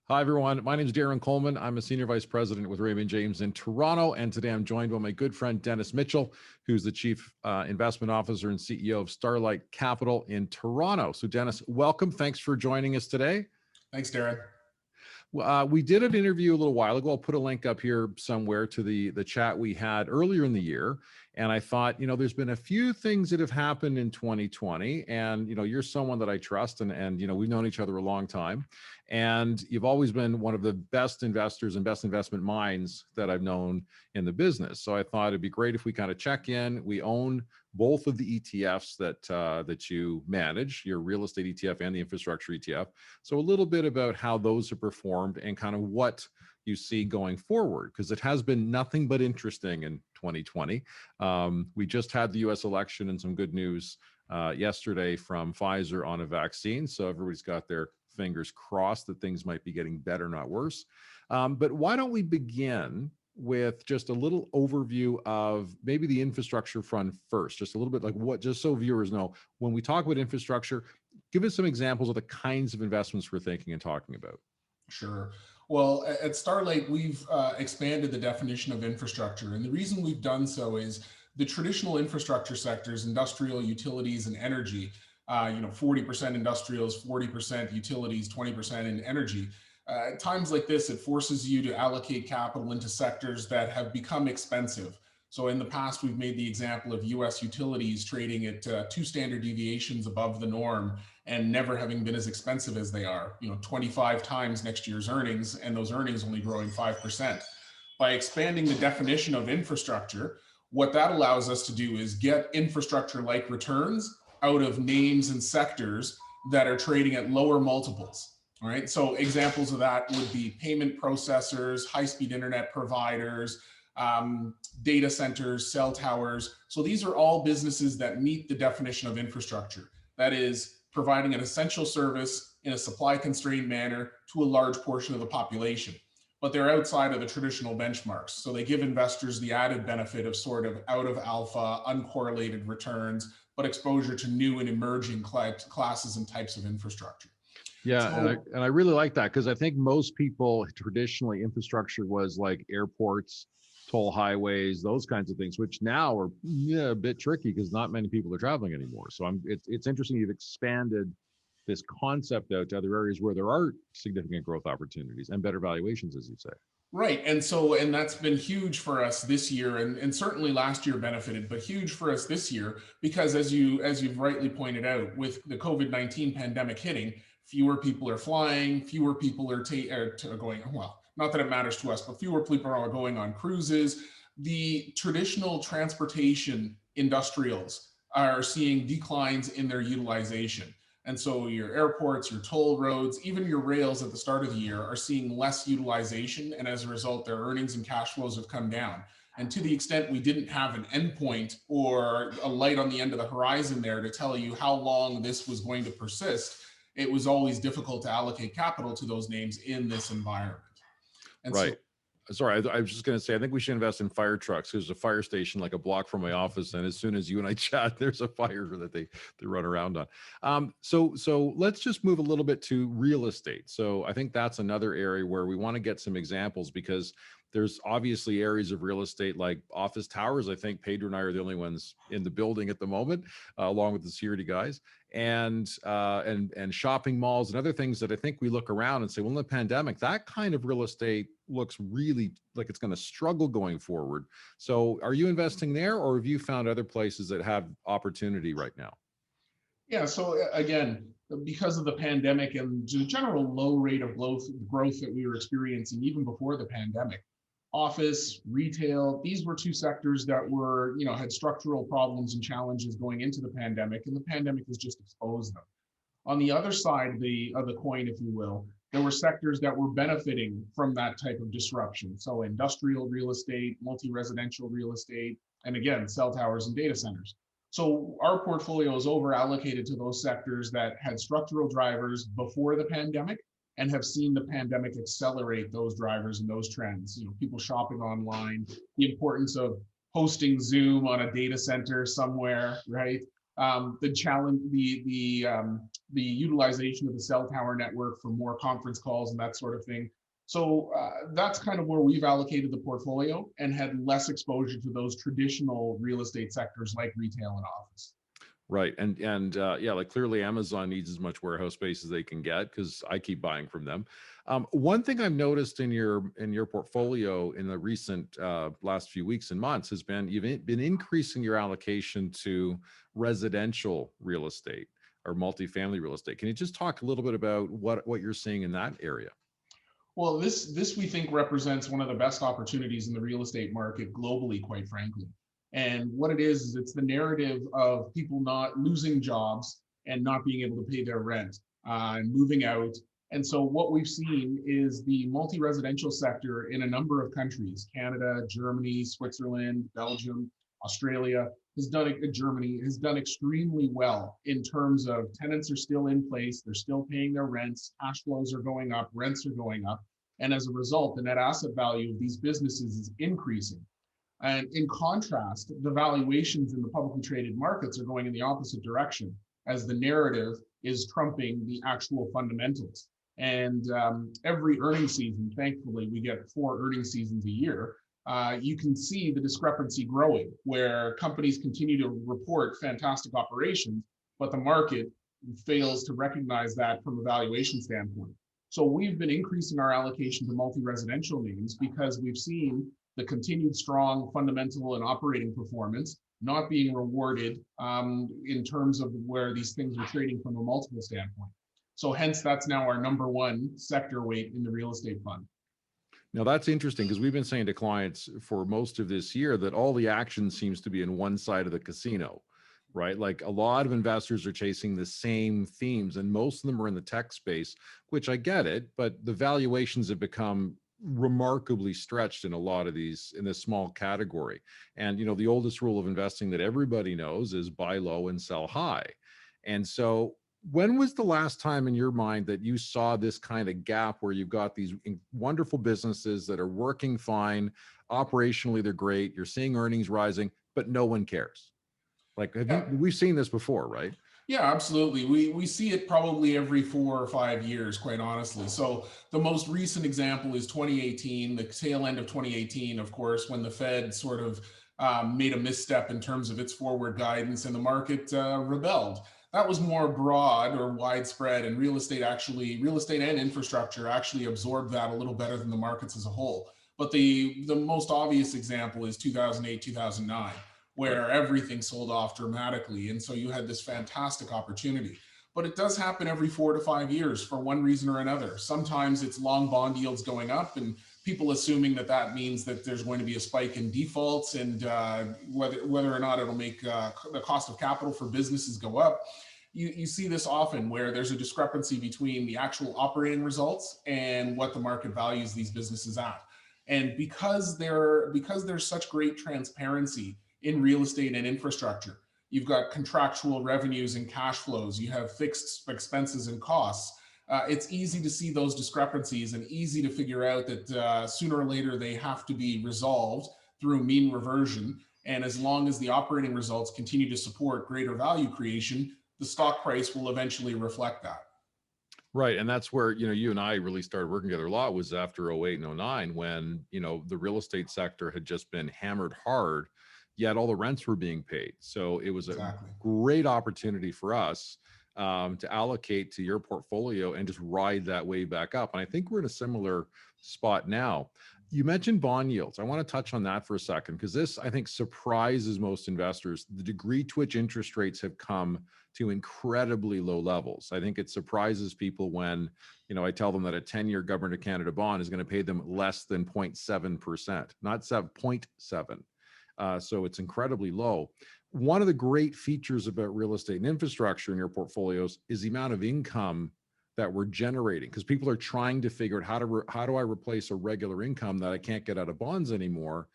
Hi, everyone. My name is Darren Coleman. I'm a senior vice president with Raymond James in Toronto. And today I'm joined by my good friend, Dennis Mitchell, who's the chief investment officer and CEO of Starlight Capital in Toronto. So, Dennis, welcome. Thanks for joining us today. Thanks, Darren. We did an interview a little while ago. I'll put a link up here somewhere to the chat we had earlier in the year. And I thought, there's been a few things that have happened in 2020. And, you're someone that I trust and we've known each other a long time. And you've always been one of the best investors and best investment minds that I've known in the business. So I thought it'd be great if we kind of check in. We own both of the ETFs that you manage, your real estate ETF and the infrastructure ETF. So a little bit about how those have performed and kind of what you see going forward, because it has been nothing but interesting in 2020. We just had the US election and some good news yesterday from Pfizer on a vaccine. So everybody's got their fingers crossed that things might be getting better, not worse. But why don't we begin with just a little overview of maybe the infrastructure fund first, just a little bit like just so viewers know, when we talk about infrastructure, give us some examples of the kinds of investments we're thinking and talking about. Sure. Well, at Starlight, we've expanded the definition of infrastructure. And the reason we've done so is the traditional infrastructure sectors, industrial, utilities, and energy, 40% industrials, 40% utilities, 20% in energy. At times like this, it forces you to allocate capital into sectors that have become expensive. So in the past, we've made the example of US utilities trading at 2 standard deviations above the norm and never having been as expensive as they are, 25 times next year's earnings, and those earnings only growing 5%. By expanding the definition of infrastructure, what that allows us to do is get infrastructure-like returns out of names and sectors that are trading at lower multiples. All right, so examples of that would be payment processors, high-speed internet providers, data centers, cell towers. So these are all businesses that meet the definition of infrastructure. That is, providing an essential service in a supply-constrained manner to a large portion of the population. But they're outside of the traditional benchmarks. So they give investors the added benefit of sort of out of alpha, uncorrelated returns, but exposure to new and emerging classes and types of infrastructure. Yeah, and I really like that, because I think most people traditionally, infrastructure was like airports, toll highways, those kinds of things, which now are a bit tricky because not many people are traveling anymore. So it's interesting you've expanded this concept out to other areas where there are significant growth opportunities and better valuations, as you say. Right. And that's been huge for us this year, and certainly last year benefited, but huge for us this year because as you've rightly pointed out, with the COVID-19 pandemic hitting, fewer people are flying, fewer people are going, well, not that it matters to us, but fewer people are going on cruises. The traditional transportation industrials are seeing declines in their utilization. And so your airports, your toll roads, even your rails at the start of the year are seeing less utilization. And as a result, their earnings and cash flows have come down. And to the extent we didn't have an endpoint or a light on the end of the horizon there to tell you how long this was going to persist, it was always difficult to allocate capital to those names in this environment. And right. Sorry, I was just going to say, I think we should invest in fire trucks. There's a fire station like a block from my office, and as soon as you and I chat, there's a fire that they run around on. So let's just move a little bit to real estate. So I think that's another area where we want to get some examples, because there's obviously areas of real estate like office towers. I think Pedro and I are the only ones in the building at the moment, along with the security guys, and shopping malls and other things that I think we look around and say, well, in the pandemic, that kind of real estate looks really like it's going to struggle going forward. So are you investing there, or have you found other places that have opportunity right now? Yeah, so again, because of the pandemic and the general low rate of growth that we were experiencing even before the pandemic, office, retail, these were two sectors that were, had structural problems and challenges going into the pandemic, and the pandemic has just exposed them. On the other side of the coin, if you will, there were sectors that were benefiting from that type of disruption. So industrial real estate, multi-residential real estate, and again, cell towers and data centers. So our portfolio is over allocated to those sectors that had structural drivers before the pandemic and have seen the pandemic accelerate those drivers and those trends. People shopping online, the importance of hosting Zoom on a data center somewhere, right? the challenge, the utilization of the cell tower network for more conference calls and that sort of thing. So that's kind of where we've allocated the portfolio and had less exposure to those traditional real estate sectors like retail and office. Right. Yeah, like clearly Amazon needs as much warehouse space as they can get because I keep buying from them. One thing I've noticed in your portfolio in the recent last few weeks and months has been you've been increasing your allocation to residential real estate or multifamily real estate. Can you just talk a little bit about what you're seeing in that area? Well, this we think represents one of the best opportunities in the real estate market globally, quite frankly. And what it is it's the narrative of people not losing jobs and not being able to pay their rent and moving out. And so what we've seen is the multi-residential sector in a number of countries, Canada, Germany, Switzerland, Belgium, Australia, Germany has done extremely well in terms of tenants are still in place, they're still paying their rents, cash flows are going up, rents are going up. And as a result, the net asset value of these businesses is increasing. And in contrast, the valuations in the publicly traded markets are going in the opposite direction as the narrative is trumping the actual fundamentals. And every earnings season, thankfully, we get 4 earnings seasons a year. You can see the discrepancy growing where companies continue to report fantastic operations, but the market fails to recognize that from a valuation standpoint. So we've been increasing our allocation to multi-residential names because we've seen the continued strong fundamental and operating performance not being rewarded in terms of where these things are trading from a multiple standpoint. So hence, that's now our #1 sector weight in the real estate fund. Now that's interesting because we've been saying to clients for most of this year that all the action seems to be in one side of the casino, right? Like a lot of investors are chasing the same themes and most of them are in the tech space, which I get it, but the valuations have become remarkably stretched in a lot of these in this small category. And the oldest rule of investing that everybody knows is buy low and sell high. And so when was the last time in your mind that you saw this kind of gap where you've got these wonderful businesses that are working fine, operationally they're great, you're seeing earnings rising, but no one cares? Like, we've seen this before, right? Yeah, absolutely. We see it probably every 4 or 5 years, quite honestly. So the most recent example is 2018, the tail end of 2018, of course, when the Fed sort of made a misstep in terms of its forward guidance and the market rebelled. That was more broad or widespread, and real estate and infrastructure actually absorbed that a little better than the markets as a whole. But the most obvious example is 2008, 2009, where everything sold off dramatically. And so you had this fantastic opportunity. But it does happen every 4 to 5 years for one reason or another. Sometimes it's long bond yields going up and people assuming that means that there's going to be a spike in defaults and whether or not it'll make the cost of capital for businesses go up. You see this often where there's a discrepancy between the actual operating results and what the market values these businesses at. And because there's such great transparency in real estate and infrastructure, you've got contractual revenues and cash flows, you have fixed expenses and costs. It's easy to see those discrepancies and easy to figure out that sooner or later they have to be resolved through mean reversion. And as long as the operating results continue to support greater value creation, the stock price will eventually reflect that. Right. And that's where, you and I really started working together a lot was after 08 and 09 when, the real estate sector had just been hammered hard, yet all the rents were being paid. So it was a great opportunity for us to allocate to your portfolio and just ride that wave back up. And I think we're in a similar spot now. You mentioned bond yields. I want to touch on that for a second because this, I think, surprises most investors. The degree to which interest rates have come to incredibly low levels. I think it surprises people when, I tell them that a 10-year Government of Canada bond is going to pay them less than 0.7%, not 0.7. So it's incredibly low. One of the great features about real estate and infrastructure in your portfolios is the amount of income that we're generating because people are trying to figure out how do I replace a regular income that I can't get out of bonds anymore.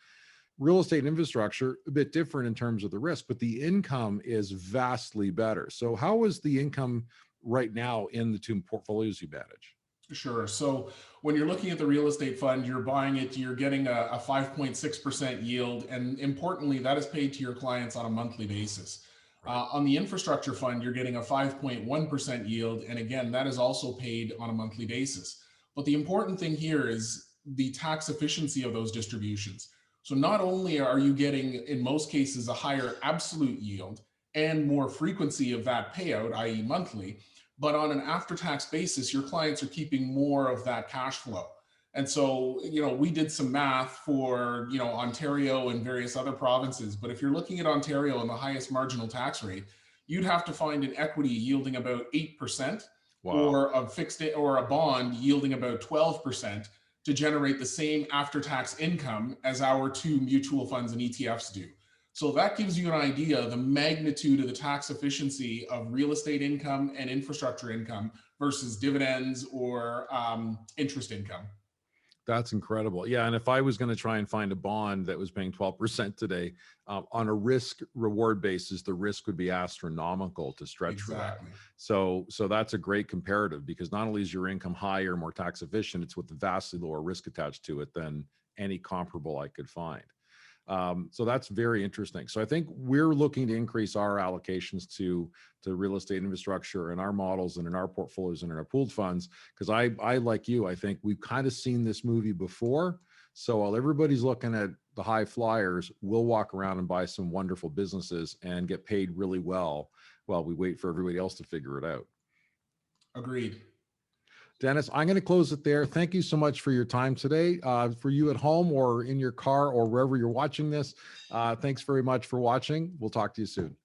Real estate and infrastructure, a bit different in terms of the risk, but the income is vastly better. So how is the income right now in the 2 portfolios you manage? Sure. So when you're looking at the real estate fund, you're buying it, you're getting a 5.6% yield. And importantly, that is paid to your clients on a monthly basis. Right. On the infrastructure fund, you're getting a 5.1% yield. And again, that is also paid on a monthly basis. But the important thing here is the tax efficiency of those distributions. So not only are you getting, in most cases, a higher absolute yield and more frequency of that payout, i.e. monthly, but on an after-tax basis, your clients are keeping more of that cash flow. And so, we did some math for, Ontario and various other provinces. But if you're looking at Ontario and the highest marginal tax rate, you'd have to find an equity yielding about 8% Wow. or a fixed or a bond yielding about 12% to generate the same after-tax income as our two mutual funds and ETFs do. So that gives you an idea of the magnitude of the tax efficiency of real estate income and infrastructure income versus dividends or interest income. That's incredible. Yeah. And if I was going to try and find a bond that was paying 12% today, on a risk reward basis, the risk would be astronomical to stretch for that. Exactly. So that's a great comparative, because not only is your income higher, more tax efficient, it's with vastly lower risk attached to it than any comparable I could find. So that's very interesting. So I think we're looking to increase our allocations to real estate infrastructure in our models and in our portfolios and in our pooled funds, because I like you, I think we've kind of seen this movie before. So while everybody's looking at the high flyers, we'll walk around and buy some wonderful businesses and get paid really well while we wait for everybody else to figure it out. Agreed. Dennis, I'm going to close it there. Thank you so much for your time today. For you at home or in your car or wherever you're watching this, thanks very much for watching. We'll talk to you soon.